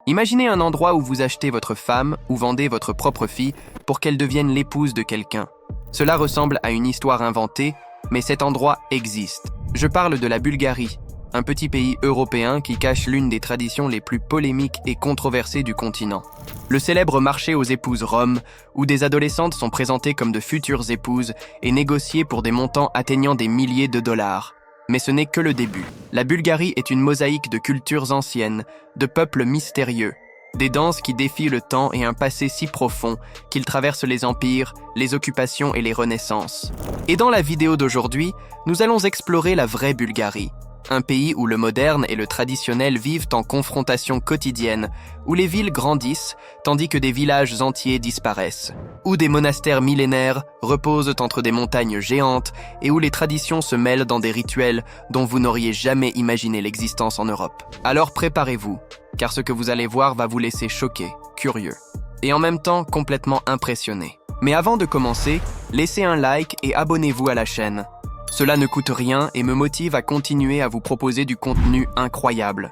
Imaginez un endroit où vous achetez votre femme ou vendez votre propre fille pour qu'elle devienne l'épouse de quelqu'un. Cela ressemble à une histoire inventée, mais cet endroit existe. Je parle de la Bulgarie, un petit pays européen qui cache l'une des traditions les plus polémiques et controversées du continent. Le célèbre marché aux épouses Rome, où des adolescentes sont présentées comme de futures épouses et négociées pour des montants atteignant des milliers de dollars. Mais ce n'est que le début. La Bulgarie est une mosaïque de cultures anciennes, de peuples mystérieux, des danses qui défient le temps et un passé si profond qu'il traverse les empires, les occupations et les renaissances. Et dans la vidéo d'aujourd'hui, nous allons explorer la vraie Bulgarie. Un pays où le moderne et le traditionnel vivent en confrontation quotidienne, où les villes grandissent tandis que des villages entiers disparaissent, où des monastères millénaires reposent entre des montagnes géantes et où les traditions se mêlent dans des rituels dont vous n'auriez jamais imaginé l'existence en Europe. Alors préparez-vous, car ce que vous allez voir va vous laisser choqué, curieux, et en même temps complètement impressionné. Mais avant de commencer, laissez un like et abonnez-vous à la chaîne. Cela ne coûte rien et me motive à continuer à vous proposer du contenu incroyable.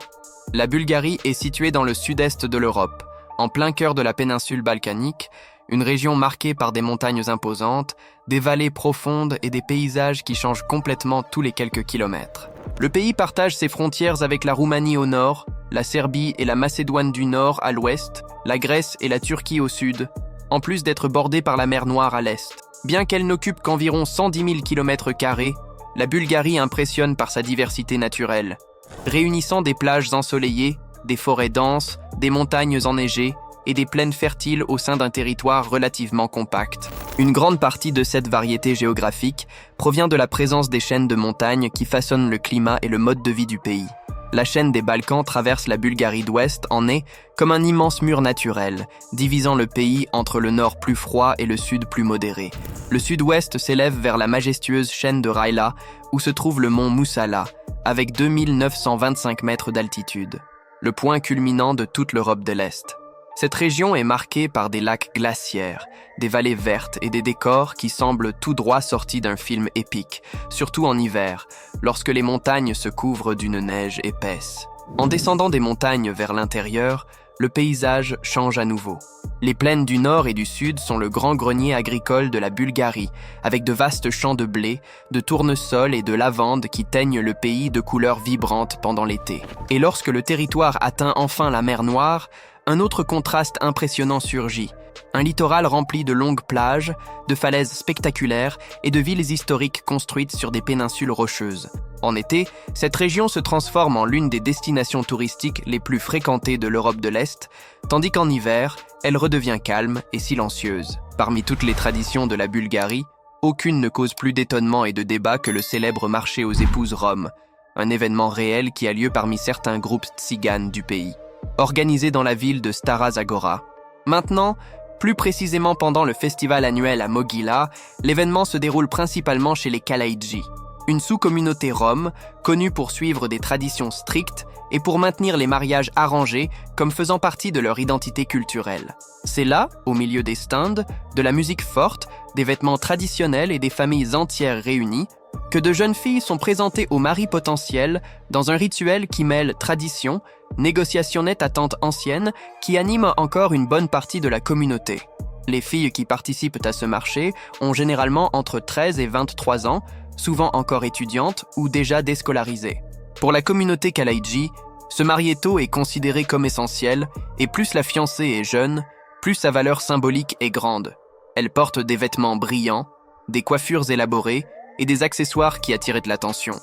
La Bulgarie est située dans le sud-est de l'Europe, en plein cœur de la péninsule balkanique, une région marquée par des montagnes imposantes, des vallées profondes et des paysages qui changent complètement tous les quelques kilomètres. Le pays partage ses frontières avec la Roumanie au nord, la Serbie et la Macédoine du Nord à l'ouest, la Grèce et la Turquie au sud, en plus d'être bordée par la mer Noire à l'est. Bien qu'elle n'occupe qu'environ 110 000 km², la Bulgarie impressionne par sa diversité naturelle, réunissant des plages ensoleillées, des forêts denses, des montagnes enneigées et des plaines fertiles au sein d'un territoire relativement compact. Une grande partie de cette variété géographique provient de la présence des chaînes de montagnes qui façonnent le climat et le mode de vie du pays. La chaîne des Balkans traverse la Bulgarie d'ouest en est comme un immense mur naturel, divisant le pays entre le nord plus froid et le sud plus modéré. Le sud-ouest s'élève vers la majestueuse chaîne de Rayla, où se trouve le mont Moussala, avec 2925 mètres d'altitude, le point culminant de toute l'Europe de l'Est. Cette région est marquée par des lacs glaciaires, des vallées vertes et des décors qui semblent tout droit sortis d'un film épique, surtout en hiver, lorsque les montagnes se couvrent d'une neige épaisse. En descendant des montagnes vers l'intérieur, le paysage change à nouveau. Les plaines du nord et du sud sont le grand grenier agricole de la Bulgarie, avec de vastes champs de blé, de tournesol et de lavande qui teignent le pays de couleurs vibrantes pendant l'été. Et lorsque le territoire atteint enfin la mer Noire, un autre contraste impressionnant surgit. Un littoral rempli de longues plages, de falaises spectaculaires et de villes historiques construites sur des péninsules rocheuses. En été, cette région se transforme en l'une des destinations touristiques les plus fréquentées de l'Europe de l'Est, tandis qu'en hiver, elle redevient calme et silencieuse. Parmi toutes les traditions de la Bulgarie, aucune ne cause plus d'étonnement et de débat que le célèbre marché aux épouses Rome, un événement réel qui a lieu parmi certains groupes tziganes du pays, organisé dans la ville de Stara Zagora. Maintenant, plus précisément pendant le festival annuel à Moghila, l'événement se déroule principalement chez les Kalaïdji, une sous-communauté rome connue pour suivre des traditions strictes et pour maintenir les mariages arrangés comme faisant partie de leur identité culturelle. C'est là, au milieu des stands, de la musique forte, des vêtements traditionnels et des familles entières réunies, que de jeunes filles sont présentées aux maris potentiels dans un rituel qui mêle tradition, négociationnette à tante ancienne qui anime encore une bonne partie de la communauté. Les filles qui participent à ce marché ont généralement entre 13 et 23 ans, souvent encore étudiantes ou déjà déscolarisées. Pour la communauté Kalaïdji, se marier tôt est considéré comme essentiel et plus la fiancée est jeune, plus sa valeur symbolique est grande. Elle porte des vêtements brillants, des coiffures élaborées et des accessoires qui attirent l'attention.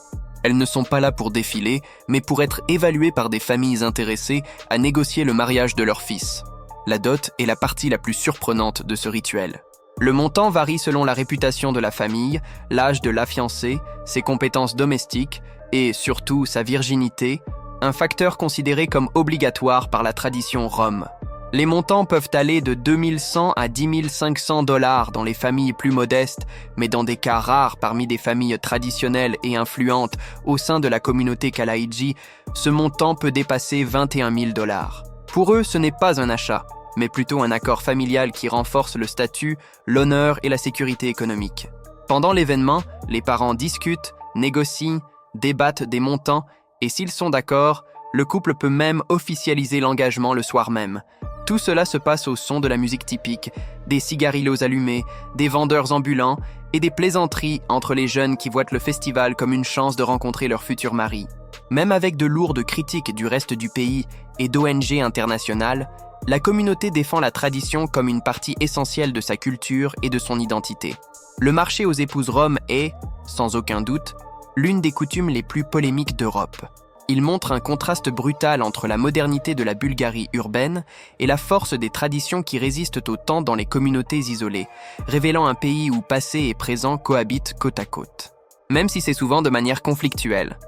Elles ne sont pas là pour défiler, mais pour être évaluées par des familles intéressées à négocier le mariage de leur fils. La dot est la partie la plus surprenante de ce rituel. Le montant varie selon la réputation de la famille, l'âge de la fiancée, ses compétences domestiques et, surtout, sa virginité, un facteur considéré comme obligatoire par la tradition rome. Les montants peuvent aller de 2100 à 10 500 $ dans les familles plus modestes, mais dans des cas rares parmi des familles traditionnelles et influentes au sein de la communauté Kalaïdji, ce montant peut dépasser 21 000 $. Pour eux, ce n'est pas un achat, mais plutôt un accord familial qui renforce le statut, l'honneur et la sécurité économique. Pendant l'événement, les parents discutent, négocient, débattent des montants et s'ils sont d'accord, Le couple peut même officialiser l'engagement le soir même. Tout cela se passe au son de la musique typique, des cigarillos allumés, des vendeurs ambulants et des plaisanteries entre les jeunes qui voient le festival comme une chance de rencontrer leur futur mari. Même avec de lourdes critiques du reste du pays et d'ONG internationales, la communauté défend la tradition comme une partie essentielle de sa culture et de son identité. Le marché aux épouses roms est, sans aucun doute, l'une des coutumes les plus polémiques d'Europe. Il montre un contraste brutal entre la modernité de la Bulgarie urbaine et la force des traditions qui résistent au temps dans les communautés isolées, révélant un pays où passé et présent cohabitent côte à côte. Même si c'est souvent de manière conflictuelle.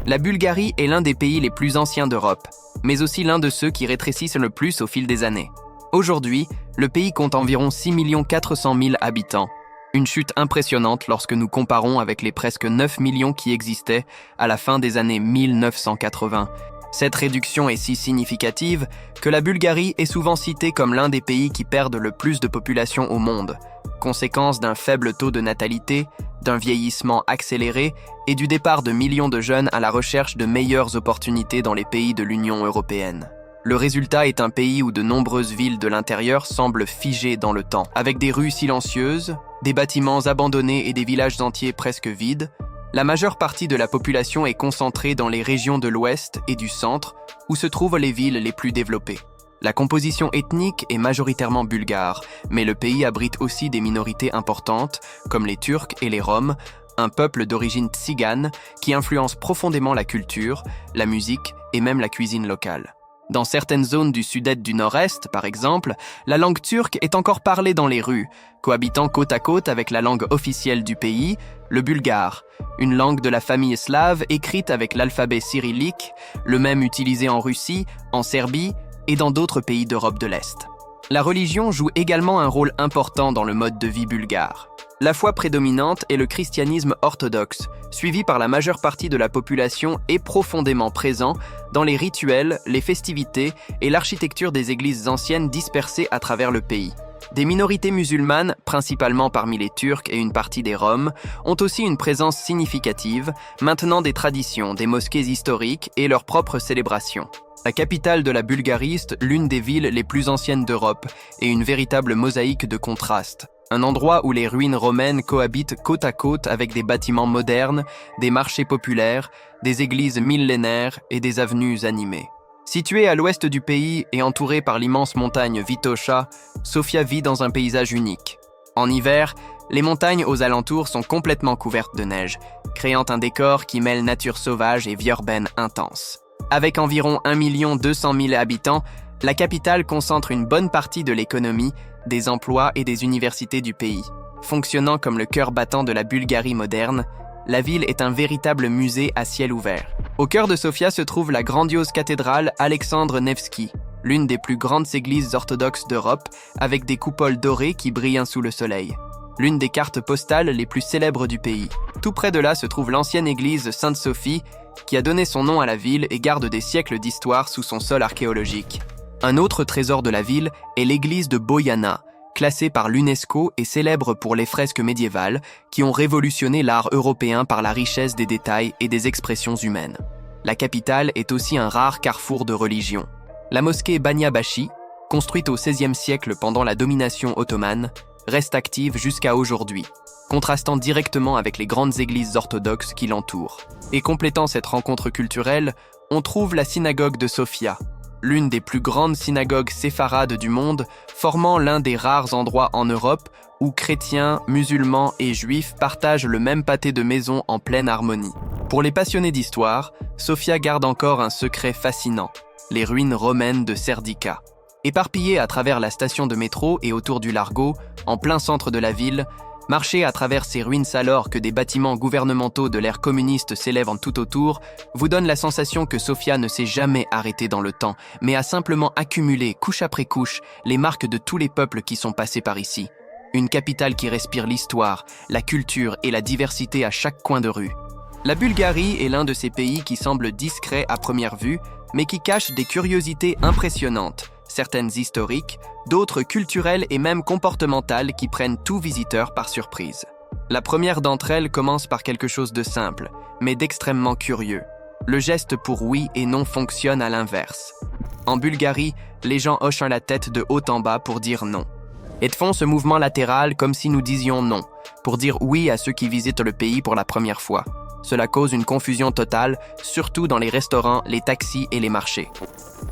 La Bulgarie est l'un des pays les plus anciens d'Europe, mais aussi l'un de ceux qui rétrécissent le plus au fil des années. Aujourd'hui, le pays compte environ 6 400 000 habitants, une chute impressionnante lorsque nous comparons avec les presque 9 millions qui existaient à la fin des années 1980. Cette réduction est si significative que la Bulgarie est souvent citée comme l'un des pays qui perdent le plus de population au monde, conséquence d'un faible taux de natalité, d'un vieillissement accéléré et du départ de millions de jeunes à la recherche de meilleures opportunités dans les pays de l'Union européenne. Le résultat est un pays où de nombreuses villes de l'intérieur semblent figées dans le temps, avec des rues silencieuses, des bâtiments abandonnés et des villages entiers presque vides. La majeure partie de la population est concentrée dans les régions de l'ouest et du centre, où se trouvent les villes les plus développées. La composition ethnique est majoritairement bulgare, mais le pays abrite aussi des minorités importantes, comme les Turcs et les Roms, un peuple d'origine tzigane qui influence profondément la culture, la musique et même la cuisine locale. Dans certaines zones du sud-est du nord-est, par exemple, la langue turque est encore parlée dans les rues, cohabitant côte à côte avec la langue officielle du pays, le bulgare, une langue de la famille slave écrite avec l'alphabet cyrillique, le même utilisé en Russie, en Serbie et dans d'autres pays d'Europe de l'Est. La religion joue également un rôle important dans le mode de vie bulgare. La foi prédominante est le christianisme orthodoxe, suivi par la majeure partie de la population et profondément présent dans les rituels, les festivités et l'architecture des églises anciennes dispersées à travers le pays. Des minorités musulmanes, principalement parmi les Turcs et une partie des Roms, ont aussi une présence significative, maintenant des traditions, des mosquées historiques et leurs propres célébrations. La capitale de la Bulgarie est l'une des villes les plus anciennes d'Europe et une véritable mosaïque de contrastes. Un endroit où les ruines romaines cohabitent côte à côte avec des bâtiments modernes, des marchés populaires, des églises millénaires et des avenues animées. Située à l'ouest du pays et entourée par l'immense montagne Vitosha, Sofia vit dans un paysage unique. En hiver, les montagnes aux alentours sont complètement couvertes de neige, créant un décor qui mêle nature sauvage et vie urbaine intense. Avec environ 1 200 000 habitants, la capitale concentre une bonne partie de l'économie, des emplois et des universités du pays. Fonctionnant comme le cœur battant de la Bulgarie moderne, la ville est un véritable musée à ciel ouvert. Au cœur de Sofia se trouve la grandiose cathédrale Alexandre Nevski, l'une des plus grandes églises orthodoxes d'Europe, avec des coupoles dorées qui brillent sous le soleil. L'une des cartes postales les plus célèbres du pays. Tout près de là se trouve l'ancienne église Sainte-Sophie, qui a donné son nom à la ville et garde des siècles d'histoire sous son sol archéologique. Un autre trésor de la ville est l'église de Bojana, classée par l'UNESCO et célèbre pour les fresques médiévales qui ont révolutionné l'art européen par la richesse des détails et des expressions humaines. La capitale est aussi un rare carrefour de religion. La mosquée Banya-Bashi, construite au XVIe siècle pendant la domination ottomane, reste active jusqu'à aujourd'hui, contrastant directement avec les grandes églises orthodoxes qui l'entourent. Et complétant cette rencontre culturelle, on trouve la synagogue de Sofia, l'une des plus grandes synagogues séfarades du monde, formant l'un des rares endroits en Europe où chrétiens, musulmans et juifs partagent le même pâté de maison en pleine harmonie. Pour les passionnés d'histoire, Sofia garde encore un secret fascinant, les ruines romaines de Serdica. Éparpillées à travers la station de métro et autour du Largo, en plein centre de la ville, marcher à travers ces ruines alors que des bâtiments gouvernementaux de l'ère communiste s'élèvent en tout autour vous donne la sensation que Sofia ne s'est jamais arrêtée dans le temps, mais a simplement accumulé, couche après couche, les marques de tous les peuples qui sont passés par ici. Une capitale qui respire l'histoire, la culture et la diversité à chaque coin de rue. La Bulgarie est l'un de ces pays qui semblent discrets à première vue, mais qui cachent des curiosités impressionnantes, certaines historiques, d'autres culturelles et même comportementales qui prennent tout visiteur par surprise. La première d'entre elles commence par quelque chose de simple, mais d'extrêmement curieux. Le geste pour oui et non fonctionne à l'inverse. En Bulgarie, les gens hochent la tête de haut en bas pour dire non. Et font ce mouvement latéral comme si nous disions non, pour dire oui à ceux qui visitent le pays pour la première fois. Cela cause une confusion totale, surtout dans les restaurants, les taxis et les marchés.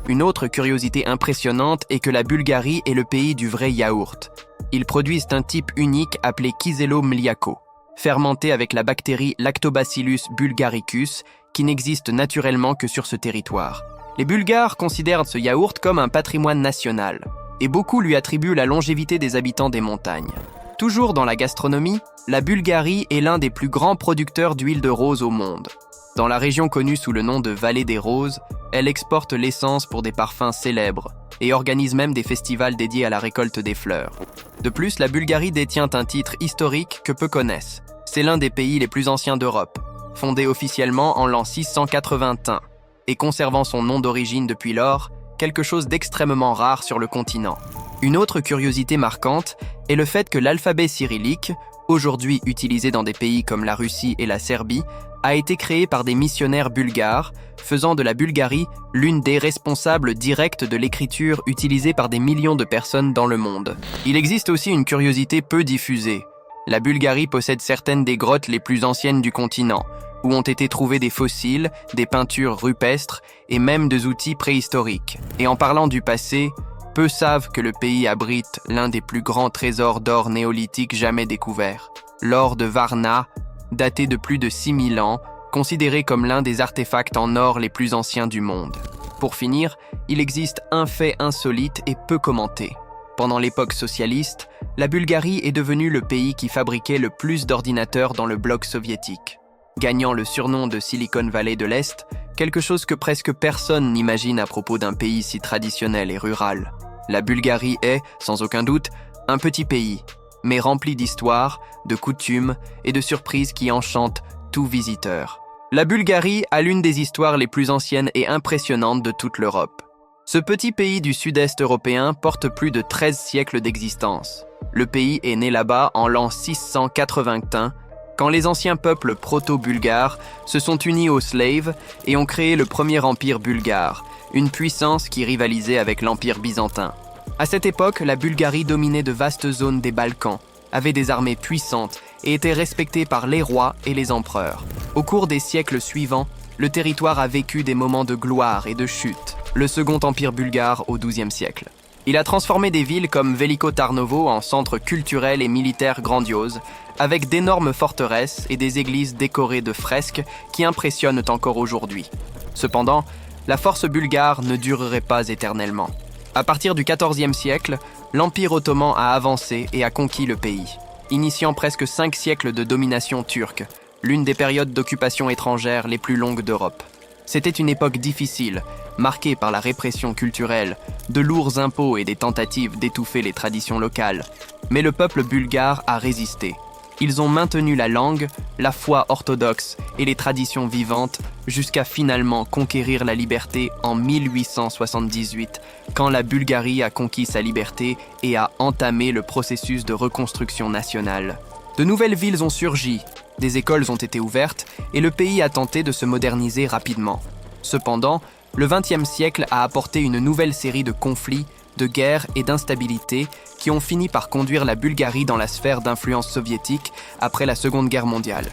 Une autre curiosité impressionnante est que la Bulgarie est le pays du vrai yaourt. Ils produisent un type unique appelé Kizelo Mliako, fermenté avec la bactérie Lactobacillus bulgaricus, qui n'existe naturellement que sur ce territoire. Les Bulgares considèrent ce yaourt comme un patrimoine national, et beaucoup lui attribuent la longévité des habitants des montagnes. Toujours dans la gastronomie, la Bulgarie est l'un des plus grands producteurs d'huile de rose au monde. Dans la région connue sous le nom de Vallée des Roses, elle exporte l'essence pour des parfums célèbres et organise même des festivals dédiés à la récolte des fleurs. De plus, la Bulgarie détient un titre historique que peu connaissent. C'est l'un des pays les plus anciens d'Europe, fondé officiellement en l'an 681 et conservant son nom d'origine depuis lors, quelque chose d'extrêmement rare sur le continent. Une autre curiosité marquante est le fait que l'alphabet cyrillique, aujourd'hui utilisé dans des pays comme la Russie et la Serbie, a été créé par des missionnaires bulgares, faisant de la Bulgarie l'une des responsables directes de l'écriture utilisée par des millions de personnes dans le monde. Il existe aussi une curiosité peu diffusée. La Bulgarie possède certaines des grottes les plus anciennes du continent, où ont été trouvés des fossiles, des peintures rupestres et même des outils préhistoriques. Et en parlant du passé, peu savent que le pays abrite l'un des plus grands trésors d'or néolithique jamais découverts. L'or de Varna, daté de plus de 6000 ans, considéré comme l'un des artefacts en or les plus anciens du monde. Pour finir, il existe un fait insolite et peu commenté. Pendant l'époque socialiste, la Bulgarie est devenue le pays qui fabriquait le plus d'ordinateurs dans le bloc soviétique, gagnant le surnom de Silicon Valley de l'Est, quelque chose que presque personne n'imagine à propos d'un pays si traditionnel et rural. La Bulgarie est, sans aucun doute, un petit pays, mais rempli d'histoires, de coutumes et de surprises qui enchantent tout visiteur. La Bulgarie a l'une des histoires les plus anciennes et impressionnantes de toute l'Europe. Ce petit pays du sud-est européen porte plus de 13 siècles d'existence. Le pays est né là-bas en l'an 681, quand les anciens peuples proto-bulgares se sont unis aux Slaves et ont créé le premier empire bulgare, une puissance qui rivalisait avec l'empire byzantin. À cette époque, la Bulgarie dominait de vastes zones des Balkans, avait des armées puissantes et était respectée par les rois et les empereurs. Au cours des siècles suivants, le territoire a vécu des moments de gloire et de chute, le second empire bulgare au XIIe siècle. Il a transformé des villes comme Veliko Tarnovo en centre culturel et militaire grandiose, avec d'énormes forteresses et des églises décorées de fresques qui impressionnent encore aujourd'hui. Cependant, la force bulgare ne durerait pas éternellement. À partir du XIVe siècle, l'Empire ottoman a avancé et a conquis le pays, initiant presque 5 siècles de domination turque, l'une des périodes d'occupation étrangère les plus longues d'Europe. C'était une époque difficile, marquée par la répression culturelle, de lourds impôts et des tentatives d'étouffer les traditions locales. Mais le peuple bulgare a résisté. Ils ont maintenu la langue, la foi orthodoxe et les traditions vivantes jusqu'à finalement conquérir la liberté en 1878, quand la Bulgarie a conquis sa liberté et a entamé le processus de reconstruction nationale. De nouvelles villes ont surgi, des écoles ont été ouvertes et le pays a tenté de se moderniser rapidement. Cependant, le XXe siècle a apporté une nouvelle série de conflits, de guerres et d'instabilités qui ont fini par conduire la Bulgarie dans la sphère d'influence soviétique après la Seconde Guerre mondiale.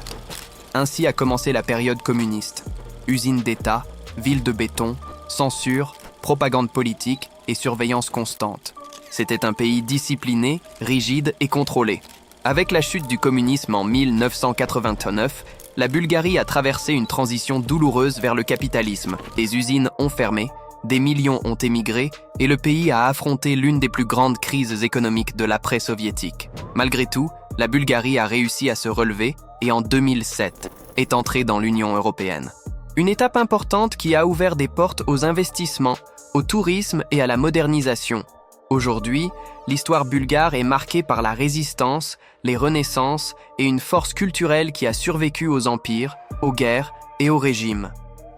Ainsi a commencé la période communiste. Usines d'État, villes de béton, censure, propagande politique et surveillance constante. C'était un pays discipliné, rigide et contrôlé. Avec la chute du communisme en 1989, la Bulgarie a traversé une transition douloureuse vers le capitalisme. Des usines ont fermé, des millions ont émigré et le pays a affronté l'une des plus grandes crises économiques de l'après-soviétique. Malgré tout, la Bulgarie a réussi à se relever et en 2007 est entrée dans l'Union européenne. Une étape importante qui a ouvert des portes aux investissements, au tourisme et à la modernisation. Aujourd'hui, l'histoire bulgare est marquée par la résistance, les renaissances et une force culturelle qui a survécu aux empires, aux guerres et aux régimes.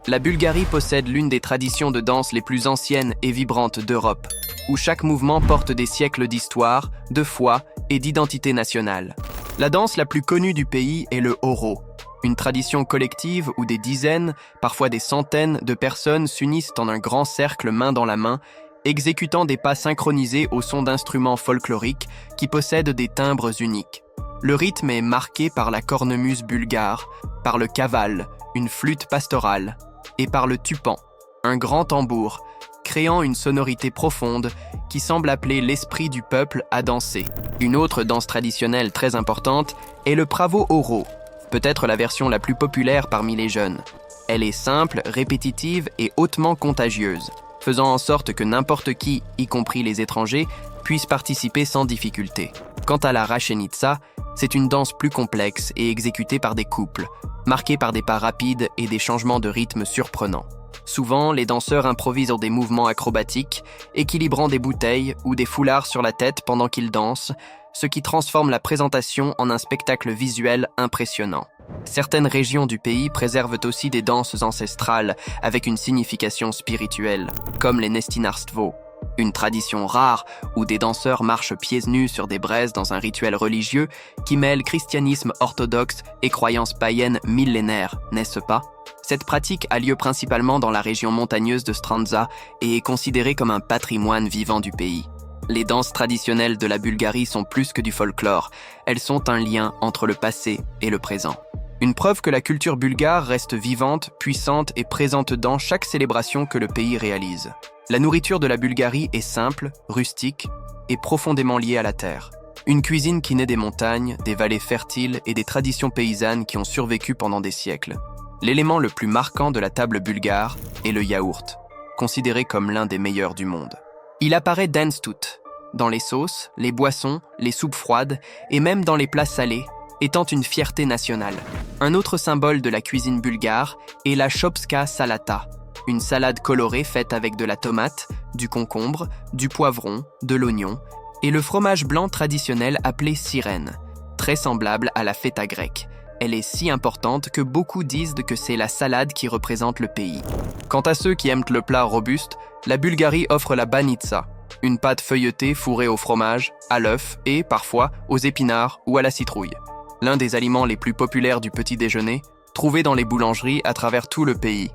La Bulgarie possède l'une des traditions de danse les plus anciennes et vibrantes d'Europe, où chaque mouvement porte des siècles d'histoire, de foi et d'identité nationale. La danse la plus connue du pays est le horo, Une tradition collective où des dizaines, parfois des centaines de personnes s'unissent en un grand cercle main dans la main, exécutant des pas synchronisés au son d'instruments folkloriques qui possèdent des timbres uniques. Le rythme est marqué par la cornemuse bulgare, par le kaval, une flûte pastorale, et par le tupan, un grand tambour, créant une sonorité profonde qui semble appeler l'esprit du peuple à danser. Une autre danse traditionnelle très importante est le pravo oro, peut-être la version la plus populaire parmi les jeunes. Elle est simple, répétitive et hautement contagieuse, faisant en sorte que n'importe qui, y compris les étrangers, puisse participer sans difficulté. Quant à la Rašenica, c'est une danse plus complexe et exécutée par des couples, marquée par des pas rapides et des changements de rythme surprenants. Souvent, les danseurs improvisent des mouvements acrobatiques, équilibrant des bouteilles ou des foulards sur la tête pendant qu'ils dansent, ce qui transforme la présentation en un spectacle visuel impressionnant. Certaines régions du pays préservent aussi des danses ancestrales avec une signification spirituelle, comme les Nestinarstvo, une tradition rare où des danseurs marchent pieds nus sur des braises dans un rituel religieux qui mêle christianisme orthodoxe et croyances païennes millénaires, n'est-ce pas? Cette pratique a lieu principalement dans la région montagneuse de Strandzha et est considérée comme un patrimoine vivant du pays. Les danses traditionnelles de la Bulgarie sont plus que du folklore, elles sont un lien entre le passé et le présent. Une preuve que la culture bulgare reste vivante, puissante et présente dans chaque célébration que le pays réalise. La nourriture de la Bulgarie est simple, rustique et profondément liée à la terre. Une cuisine qui naît des montagnes, des vallées fertiles et des traditions paysannes qui ont survécu pendant des siècles. L'élément le plus marquant de la table bulgare est le yaourt, considéré comme l'un des meilleurs du monde. Il apparaît d'Enstout, dans les sauces, les boissons, les soupes froides et même dans les plats salés, étant une fierté nationale. Un autre symbole de la cuisine bulgare est la shopska salata, une salade colorée faite avec de la tomate, du concombre, du poivron, de l'oignon et le fromage blanc traditionnel appelé sirène, très semblable à la feta grecque. Elle est si importante que beaucoup disent que c'est la salade qui représente le pays. Quant à ceux qui aiment le plat robuste, la Bulgarie offre la banitsa, une pâte feuilletée fourrée au fromage, à l'œuf et, parfois, aux épinards ou à la citrouille. L'un des aliments les plus populaires du petit déjeuner, trouvé dans les boulangeries à travers tout le pays.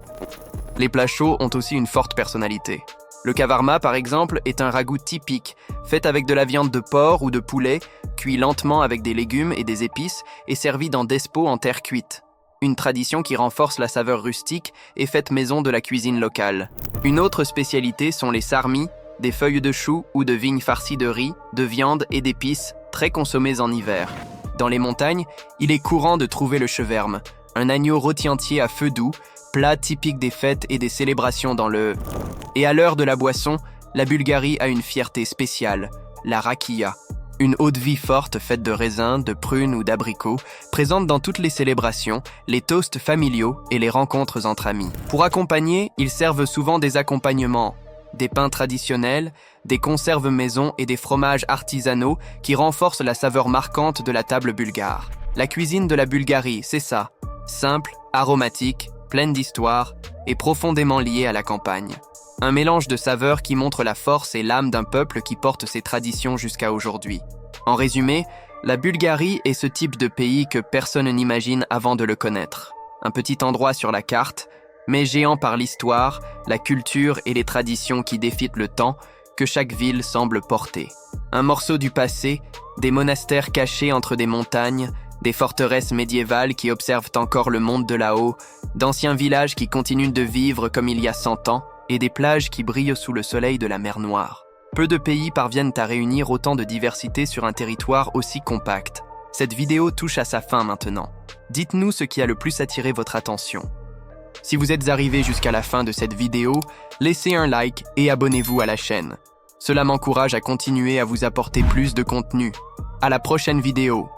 Les plats chauds ont aussi une forte personnalité. Le kavarma, par exemple, est un ragoût typique, fait avec de la viande de porc ou de poulet, cuit lentement avec des légumes et des épices et servi dans des pots en terre cuite. Une tradition qui renforce la saveur rustique et faite maison de la cuisine locale. Une autre spécialité sont les sarmis, des feuilles de chou ou de vignes farcies de riz, de viande et d'épices, très consommées en hiver. Dans les montagnes, il est courant de trouver le cheverme, un agneau rôti entier à feu doux, plat typique des fêtes et des célébrations dans le... Et à l'heure de la boisson, la Bulgarie a une fierté spéciale, la rakia, une eau-de-vie forte faite de raisins, de prunes ou d'abricots, présente dans toutes les célébrations, les toasts familiaux et les rencontres entre amis. Pour accompagner, ils servent souvent des accompagnements, des pains traditionnels, des conserves maison et des fromages artisanaux qui renforcent la saveur marquante de la table bulgare. La cuisine de la Bulgarie, c'est ça, simple, aromatique, pleine d'histoire et profondément liée à la campagne. Un mélange de saveurs qui montre la force et l'âme d'un peuple qui porte ses traditions jusqu'à aujourd'hui. En résumé, la Bulgarie est ce type de pays que personne n'imagine avant de le connaître. Un petit endroit sur la carte, mais géant par l'histoire, la culture et les traditions qui défient le temps que chaque ville semble porter. Un morceau du passé, des monastères cachés entre des montagnes, des forteresses médiévales qui observent encore le monde de là-haut, d'anciens villages qui continuent de vivre comme il y a 100 ans, et des plages qui brillent sous le soleil de la mer Noire. Peu de pays parviennent à réunir autant de diversité sur un territoire aussi compact. Cette vidéo touche à sa fin maintenant. Dites-nous ce qui a le plus attiré votre attention. Si vous êtes arrivé jusqu'à la fin de cette vidéo, laissez un like et abonnez-vous à la chaîne. Cela m'encourage à continuer à vous apporter plus de contenu. À la prochaine vidéo.